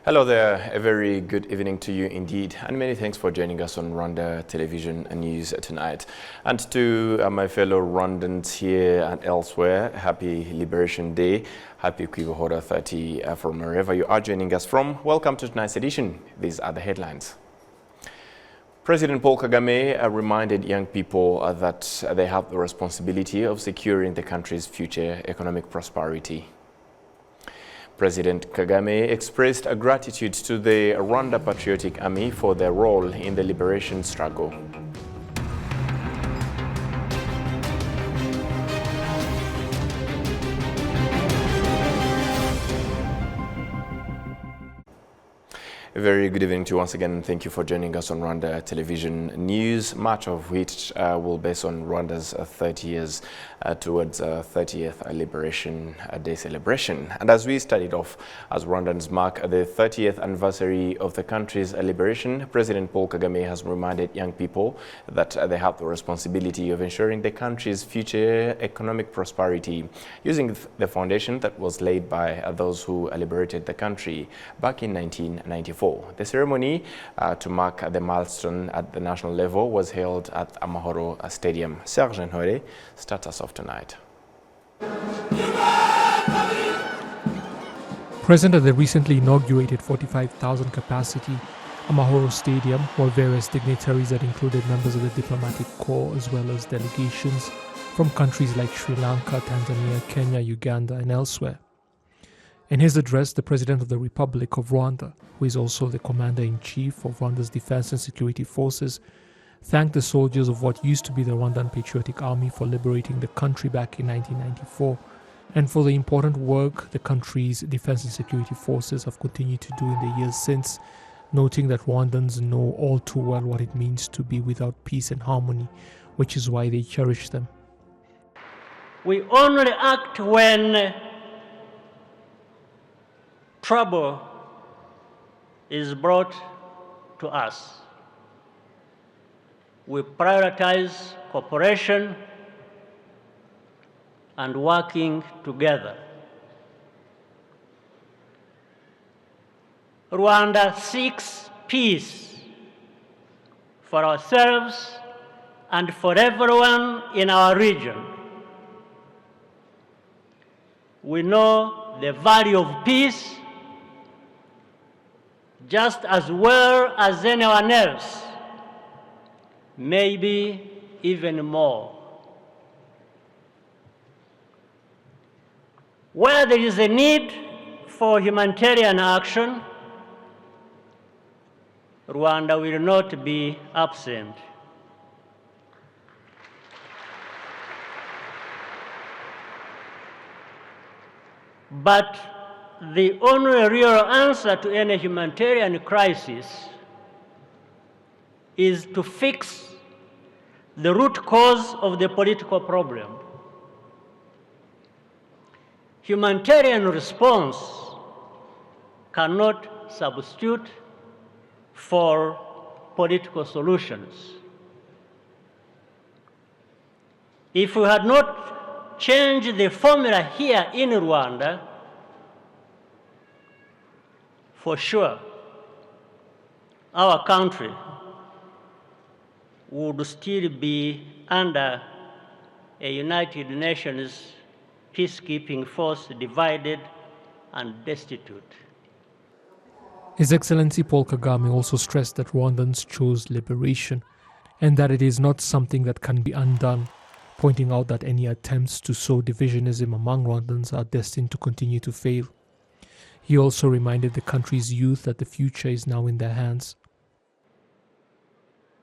Hello there, a very good evening to you indeed, and many thanks for joining us on Rwanda Television News tonight. And to my fellow Rwandans here and elsewhere, happy Liberation Day, happy Kwibohora 30 from wherever you are joining us from. Welcome to tonight's edition. These are the headlines. President Paul Kagame reminded young people that they have the responsibility of securing the country's future economic prosperity. President Kagame expressed gratitude to the Rwanda Patriotic Army for their role in the liberation struggle. A very good evening to you once again, and thank you for joining us on Rwanda Television News, much of which will base on Rwanda's 30 years towards 30th Liberation Day celebration. And as we started off, as Rwandans mark the 30th anniversary of the country's liberation, President Paul Kagame has reminded young people that they have the responsibility of ensuring the country's future economic prosperity, using the foundation that was laid by those who liberated the country back in 1994. The ceremony to mark the milestone at the national level was held at Amahoro Stadium. Serge Nhore starts us off tonight. Present at the recently inaugurated 45,000 capacity Amahoro Stadium were various dignitaries that included members of the diplomatic corps as well as delegations from countries like Sri Lanka, Tanzania, Kenya, Uganda and elsewhere. In his address, the President of the Republic of Rwanda, who is also the Commander-in-Chief of Rwanda's Defense and Security Forces, thanked the soldiers of what used to be the Rwandan Patriotic Army for liberating the country back in 1994 and for the important work the country's Defense and Security Forces have continued to do in the years since, noting that Rwandans know all too well what it means to be without peace and harmony, which is why they cherish them. We only act when trouble is brought to us. We prioritize cooperation and working together. Rwanda seeks peace for ourselves and for everyone in our region. We know the value of peace just as well as anyone else, maybe even more. Where there is a need for humanitarian action, Rwanda will not be absent. But the only real answer to any humanitarian crisis is to fix the root cause of the political problem. Humanitarian response cannot substitute for political solutions. If we had not changed the formula here in Rwanda, for sure, our country would still be under a United Nations peacekeeping force, divided and destitute. His Excellency Paul Kagame also stressed that Rwandans chose liberation and that it is not something that can be undone, pointing out that any attempts to sow divisionism among Rwandans are destined to continue to fail. He also reminded the country's youth that the future is now in their hands.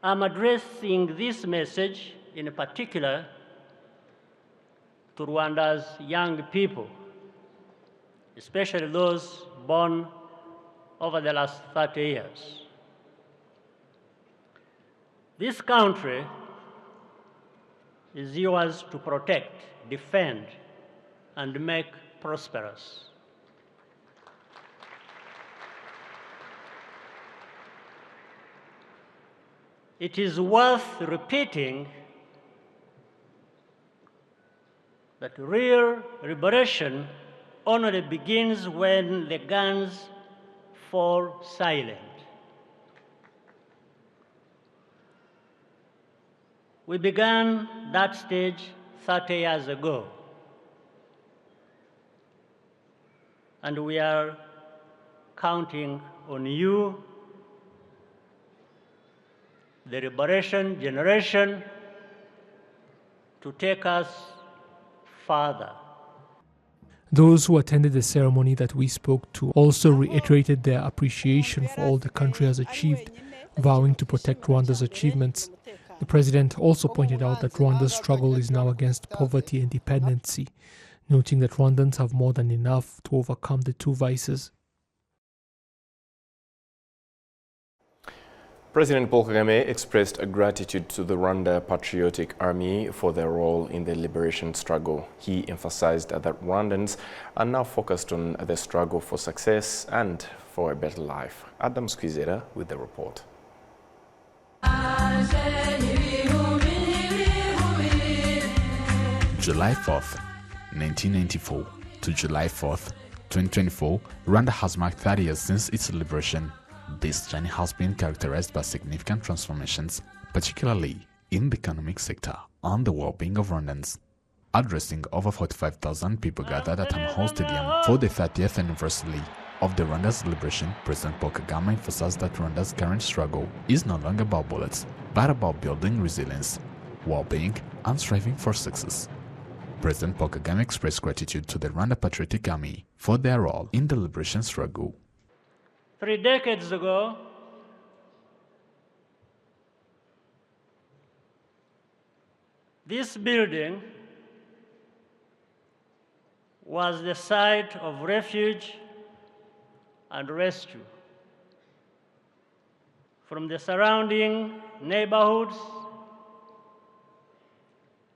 I'm addressing this message in particular to Rwanda's young people, especially those born over the last 30 years. This country is yours to protect, defend, and make prosperous. It is worth repeating that real liberation only begins when the guns fall silent. We began that stage 30 years ago, and we are counting on you, the liberation generation, to take us further. Those who attended the ceremony that we spoke to also reiterated their appreciation for all the country has achieved, vowing to protect Rwanda's achievements. The president also pointed out that Rwanda's struggle is now against poverty and dependency, noting that Rwandans have more than enough to overcome the two vices. President Paul Kagame expressed gratitude to the Rwanda Patriotic Army for their role in the liberation struggle. He emphasized that Rwandans are now focused on the struggle for success and for a better life. Adam Squizera with the report. July 4th, 1994 to July 4th, 2024, Rwanda has marked 30 years since its liberation. This journey has been characterized by significant transformations, particularly in the economic sector and the well-being of Rwandans. Addressing over 45,000 people gathered at Amahoro Stadium for the 30th anniversary of the Rwanda's liberation, President Paul Kagame emphasized that Rwanda's current struggle is no longer about bullets, but about building resilience, well-being, and striving for success. President Paul Kagame expressed gratitude to the Rwanda Patriotic Army for their role in the liberation struggle. 3 decades ago, this building was the site of refuge and rescue from the surrounding neighborhoods.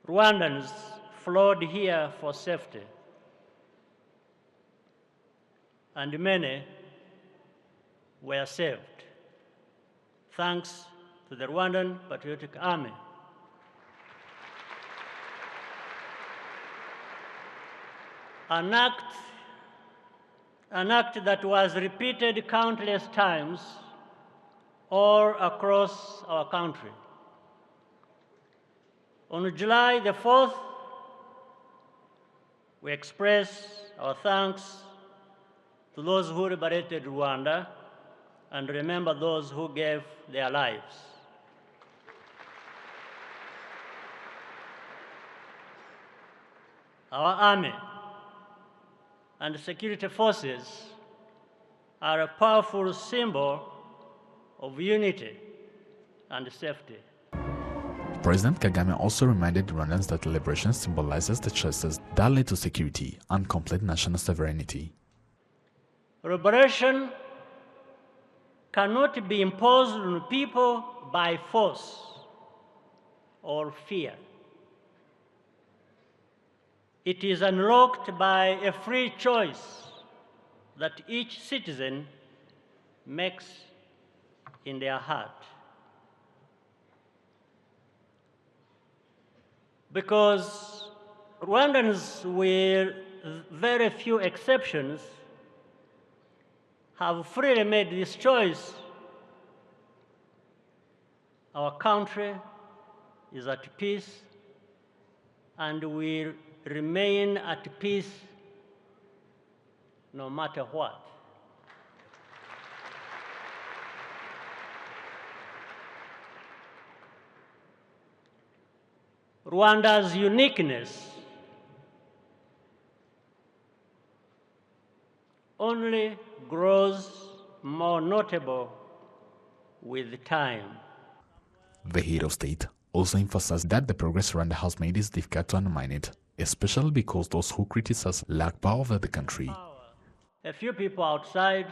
Rwandans flowed here for safety, and many were saved, thanks to the Rwandan Patriotic Army. An act that was repeated countless times all across our country. On July the 4th, we express our thanks to those who liberated Rwanda and remember those who gave their lives. Our army and security forces are a powerful symbol of unity and safety. President Kagame also reminded Rwandans that liberation symbolizes the choices that lead to security and complete national sovereignty. Liberation cannot be imposed on people by force or fear. It is unlocked by a free choice that each citizen makes in their heart. Because Rwandans, with very few exceptions, have freely made this choice, our country is at peace and will remain at peace no matter what. Rwanda's uniqueness only grows more notable with time. The head of state also emphasized that the progress Rwanda has made is difficult to undermine it, especially because those who criticize lack power over the country. A few people outside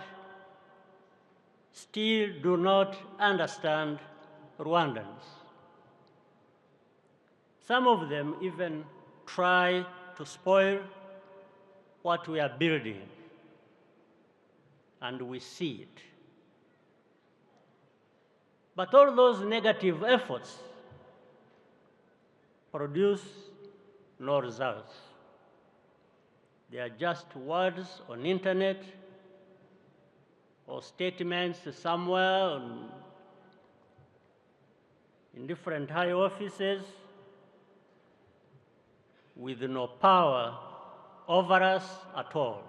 still do not understand Rwandans. Some of them even try to spoil what we are building, and we see it. But all those negative efforts produce no results. They are just words on internet or statements somewhere in different high offices with no power over us at all.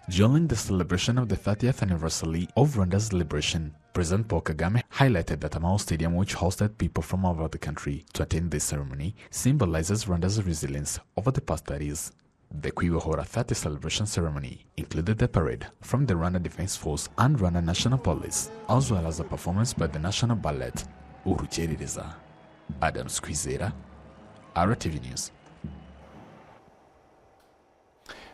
During the celebration of the 30th anniversary of Rwanda's liberation, President Paul Kagame highlighted that Amahoro Stadium, which hosted people from all over the country to attend this ceremony, symbolizes Rwanda's resilience over the past 30 years. The Kwibohora 30 celebration ceremony included a parade from the Rwanda Defense Force and Rwanda National Police, as well as a performance by the National Ballet, Urucherereza. Adam Squizera, RwandaTV News.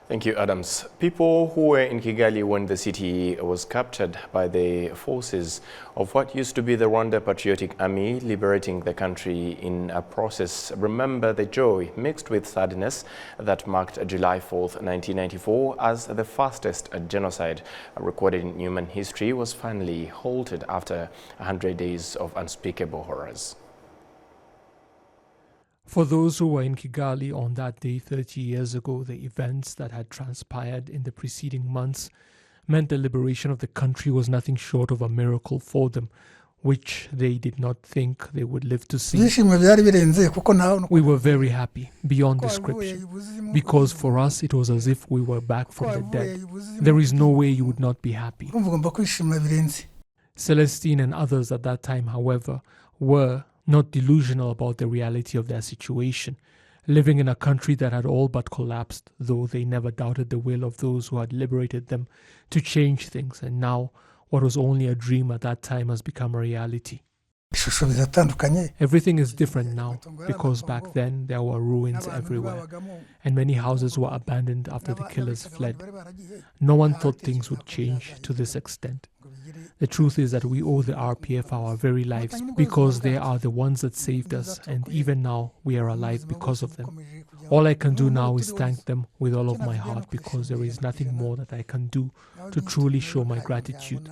Thank you, Adams. People who were in Kigali when the city was captured by the forces of what used to be the Rwanda Patriotic Army liberating the country in a process remember the joy mixed with sadness that marked July 4th, 1994 as the fastest genocide recorded in human history was finally halted after 100 days of unspeakable horrors. For those who were in Kigali on that day 30 years ago, the events that had transpired in the preceding months meant the liberation of the country was nothing short of a miracle for them, which they did not think they would live to see. We were very happy, beyond description, because for us it was as if we were back from the dead. There is no way you would not be happy. Celestine and others at that time, however, were not delusional about the reality of their situation, living in a country that had all but collapsed, though they never doubted the will of those who had liberated them to change things, and now what was only a dream at that time has become a reality. Everything is different now, because back then there were ruins everywhere, and many houses were abandoned after the killers fled. No one thought things would change to this extent. The truth is that we owe the RPF our very lives because they are the ones that saved us, and even now we are alive because of them. All I can do now is thank them with all of my heart because there is nothing more that I can do to truly show my gratitude.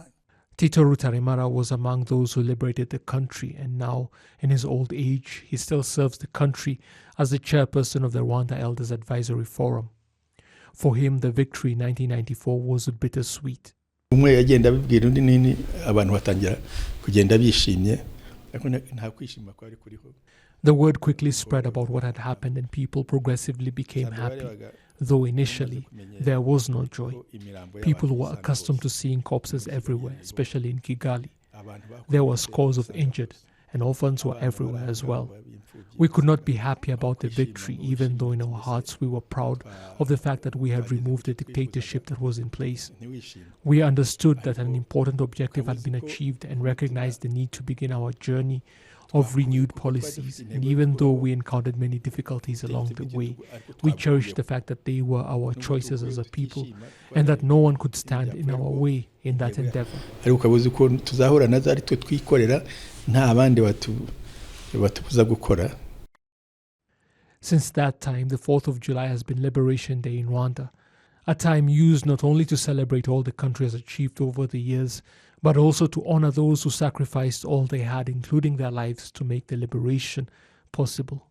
Tito Rutaremara was among those who liberated the country, and now, in his old age, he still serves the country as the chairperson of the Rwanda Elders Advisory Forum. For him, the victory in 1994 was bittersweet. The word quickly spread about what had happened and people progressively became happy, though initially there was no joy. People were accustomed to seeing corpses everywhere, especially in Kigali. There were scores of injured, and orphans were everywhere as well. We could not be happy about the victory, even though in our hearts we were proud of the fact that we had removed the dictatorship that was in place. We understood that an important objective had been achieved and recognized the need to begin our journey of renewed policies, and even though we encountered many difficulties along the way, we cherished the fact that they were our choices as a people and that no one could stand in our way in that endeavor. Since that time, the 4th of July has been Liberation Day in Rwanda, a time used not only to celebrate all the country has achieved over the years, but also to honor those who sacrificed all they had, including their lives, to make the liberation possible.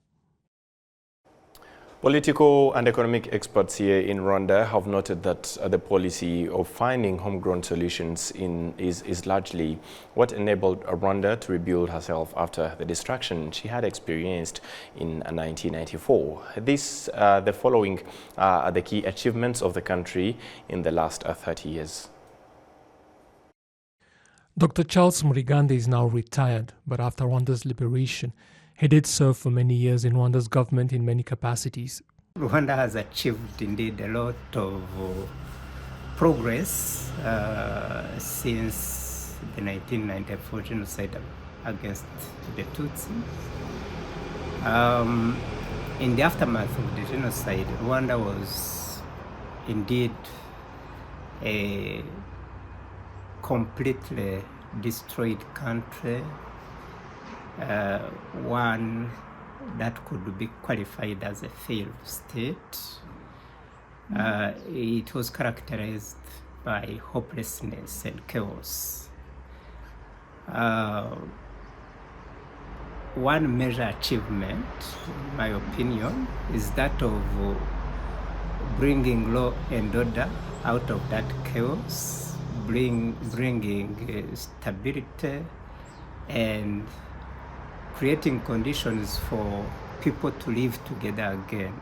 Political and economic experts here in Rwanda have noted that the policy of finding homegrown solutions is largely what enabled Rwanda to rebuild herself after the destruction she had experienced in 1994. The following are the key achievements of the country in the last 30 years. Dr. Charles Murigande is now retired, but after Rwanda's liberation, he did serve for many years in Rwanda's government in many capacities. Rwanda has achieved indeed a lot of progress since the 1994 genocide against the Tutsi. In the aftermath of the genocide, Rwanda was indeed a completely destroyed country, one that could be qualified as a failed state. It was characterized by hopelessness and chaos. One major achievement, in my opinion, is that of bringing law and order out of that chaos, bringing stability and creating conditions for people to live together again.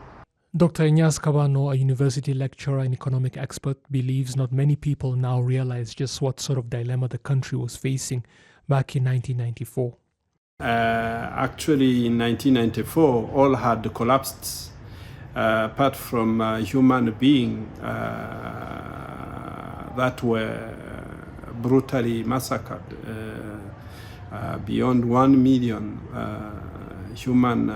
Dr. Inyas Kabano, a university lecturer and economic expert, believes not many people now realize just what sort of dilemma the country was facing back in 1994. Actually, in 1994, all had collapsed, apart from human beings that were brutally massacred. Beyond 1 million human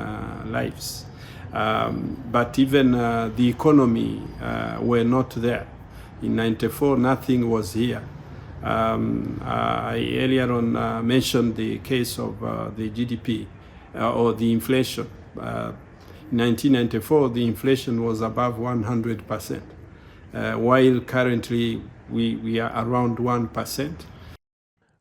lives. But even the economy were not there. In 94, nothing was here. I earlier on mentioned the case of the GDP or the inflation. In 1994, the inflation was above 100%, while currently we are around 1%.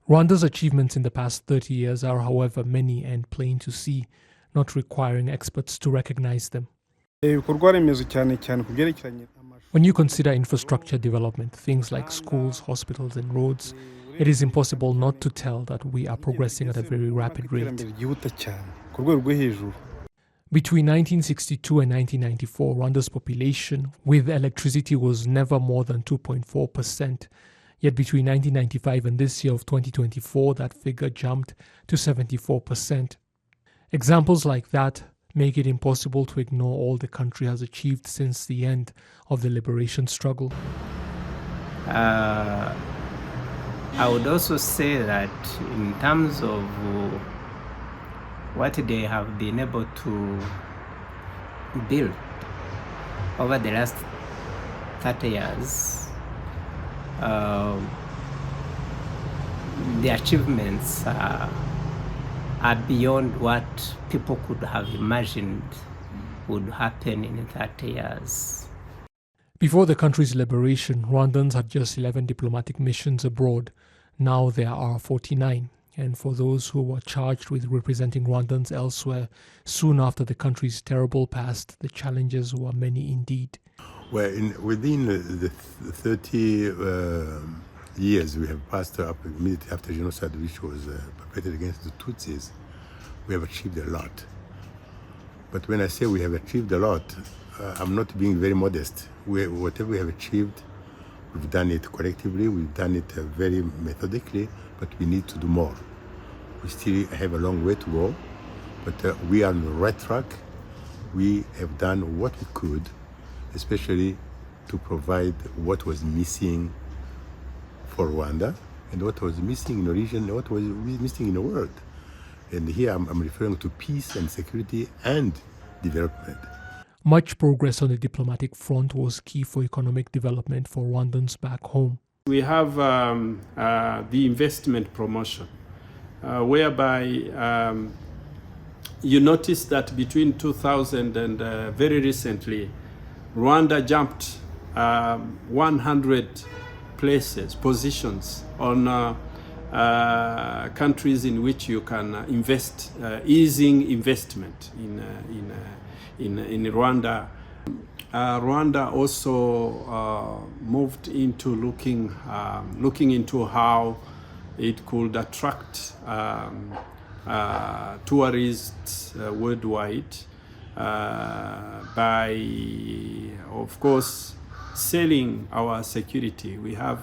Rwanda's achievements in the past 30 years are, however, many and plain to see, not requiring experts to recognize them. When you consider infrastructure development, things like schools, hospitals, and roads, it is impossible not to tell that we are progressing at a very rapid rate. Between 1962 and 1994, Rwanda's population with electricity was never more than 2.4%. Yet between 1995 and this year of 2024, that figure jumped to 74%. Examples like that make it impossible to ignore all the country has achieved since the end of the liberation struggle. I would also say that in terms of what they have been able to build over the last 30 years, the achievements are beyond what people could have imagined would happen in 30 years. Before the country's liberation, Rwandans had just 11 diplomatic missions abroad. Now there are 49. And for those who were charged with representing Rwandans elsewhere, soon after the country's terrible past, the challenges were many indeed. Well, within the 30 years we have passed up immediately after genocide, which was perpetrated against the Tutsis, we have achieved a lot. But when I say we have achieved a lot, I'm not being very modest. Whatever we have achieved, we've done it collectively, we've done it very methodically, but we need to do more. We still have a long way to go, but we are on the right track. We have done what we could, especially to provide what was missing for Rwanda and what was missing in the region and what was missing in the world. And here I'm referring to peace and security and development. Much progress on the diplomatic front was key for economic development for Rwandans back home. We have the investment promotion, whereby you notice that between 2000 and very recently, Rwanda jumped 100 positions on countries in which you can invest, easing investment in Rwanda. Rwanda also moved into looking into how it could attract tourists worldwide by, of course, selling our security. We have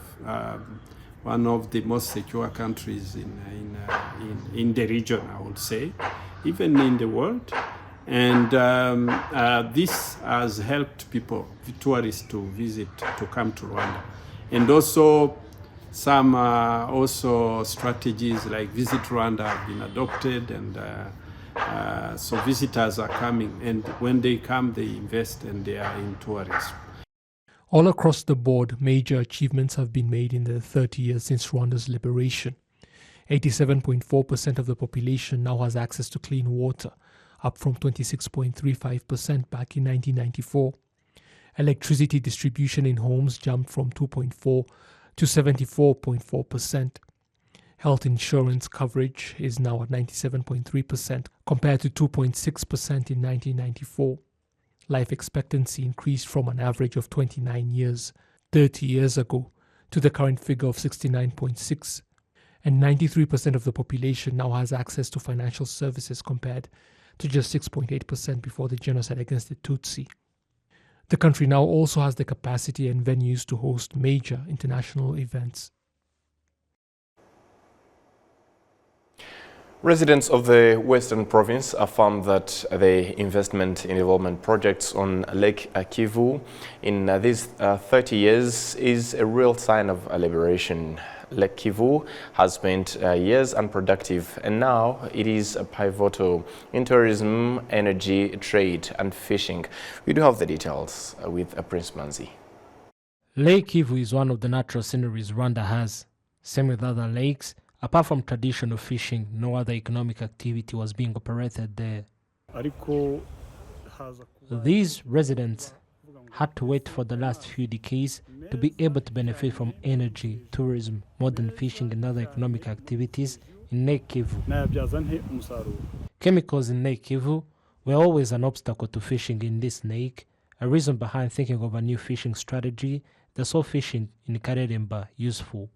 one of the most secure countries in the region, I would say, even in the world. And this has helped people, tourists, to visit, to come to Rwanda. And also some also strategies like Visit Rwanda have been adopted, and so visitors are coming, and when they come, they invest and they are in tourism. All across the board, major achievements have been made in the 30 years since Rwanda's liberation. 87.4% of the population now has access to clean water, up from 26.35% back in 1994. Electricity distribution in homes jumped from 2.4 to 74.4%. Health insurance coverage is now at 97.3% compared to 2.6% in 1994. life expectancy increased from an average of 29 years 30 years ago to the current figure of 69.6, and 93% of the population now has access to financial services compared to just 6.8% before the genocide against the Tutsi. The country now also has the capacity and venues to host major international events. Residents of the Western Province affirm that the investment in development projects on Lake Kivu in these 30 years is a real sign of liberation. Lake Kivu has spent years unproductive, and now it is pivotal in tourism, energy, trade and fishing. We do have the details with Prince Manzi. Lake Kivu is one of the natural sceneries Rwanda has. Same with other lakes, apart from traditional fishing, no other economic activity was being operated there. These residents had to wait for the last few decades to be able to benefit from energy, tourism, modern fishing and other economic activities in Lake Kivu. Chemicals in Lake Kivu were always an obstacle to fishing in this lake, a reason behind thinking of a new fishing strategy that saw fishing in Kareremba useful.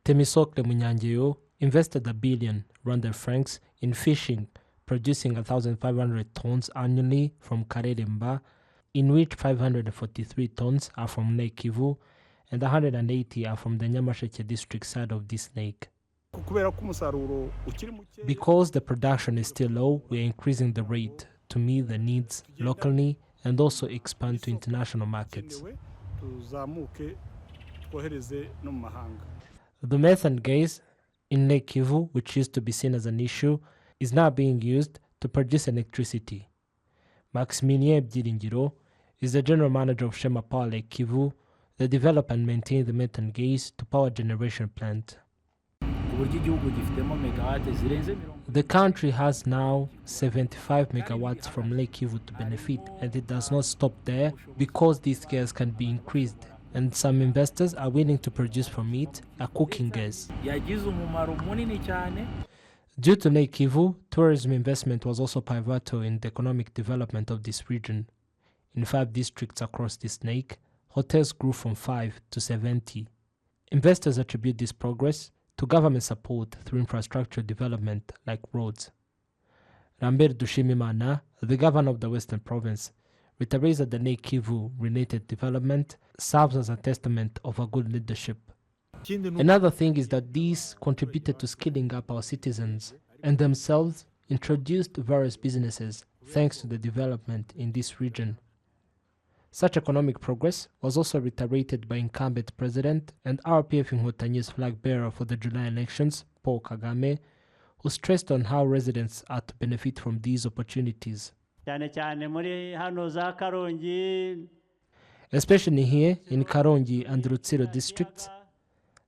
Temisokle Munyangeyo invested $1 billion Rwanda francs in fishing, producing 1,500 tons annually from Kareremba, in which 543 tons are from Lake Kivu and 180 are from the Nyamasheke district side of this lake. Because the production is still low, we are increasing the rate to meet the needs locally and also expand to international markets. The methane gas in Lake Kivu, which used to be seen as an issue, is now being used to produce electricity. Maximilien Byiringiro is the general manager of Shema Power Lake Kivu, that develop and maintain the methane gas to power generation plant. The country has now 75 megawatts from Lake Kivu to benefit, and it does not stop there because this gas can be increased, and some investors are willing to produce from it a cooking gas. Due to Lake Kivu, tourism investment was also pivotal in the economic development of this region. In 5 districts across this lake, hotels grew from 5 to 70. Investors attribute this progress to government support through infrastructure development like roads. Lambert Dushimimana, the governor of the Western Province, reiterates that the Lake Kivu-related development serves as a testament of a good leadership. Another thing is that these contributed to skilling up our citizens and themselves introduced various businesses thanks to the development in this region. Such economic progress was also reiterated by incumbent president and RPF Inkotanyi's flag bearer for the July elections, Paul Kagame, who stressed on how residents are to benefit from these opportunities. Especially here in Karongi and Rutsiro districts,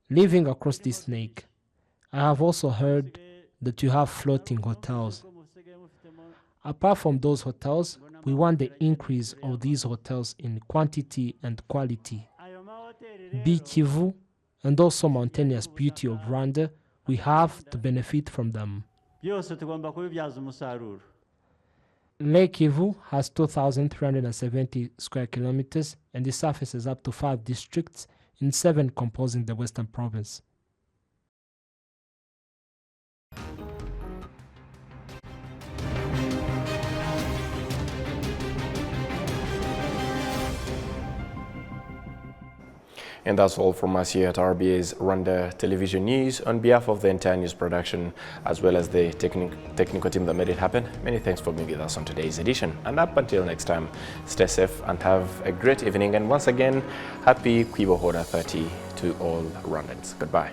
living across this lake, I have also heard that you have floating hotels. Apart from those hotels, we want the increase of these hotels in quantity and quality. Be Kivu and also mountainous beauty of Rwanda, we have to benefit from them. Lake Kivu has 2,370 square kilometers and it surfaces up to 5 districts in 7 composing the Western Province. And that's all from us here at RBA's Rwanda Television News. On behalf of the entire news production, as well as the technical team that made it happen, many thanks for being with us on today's edition. And up until next time, stay safe and have a great evening. And once again, happy Kwibohola 30 to all Rwandans. Goodbye.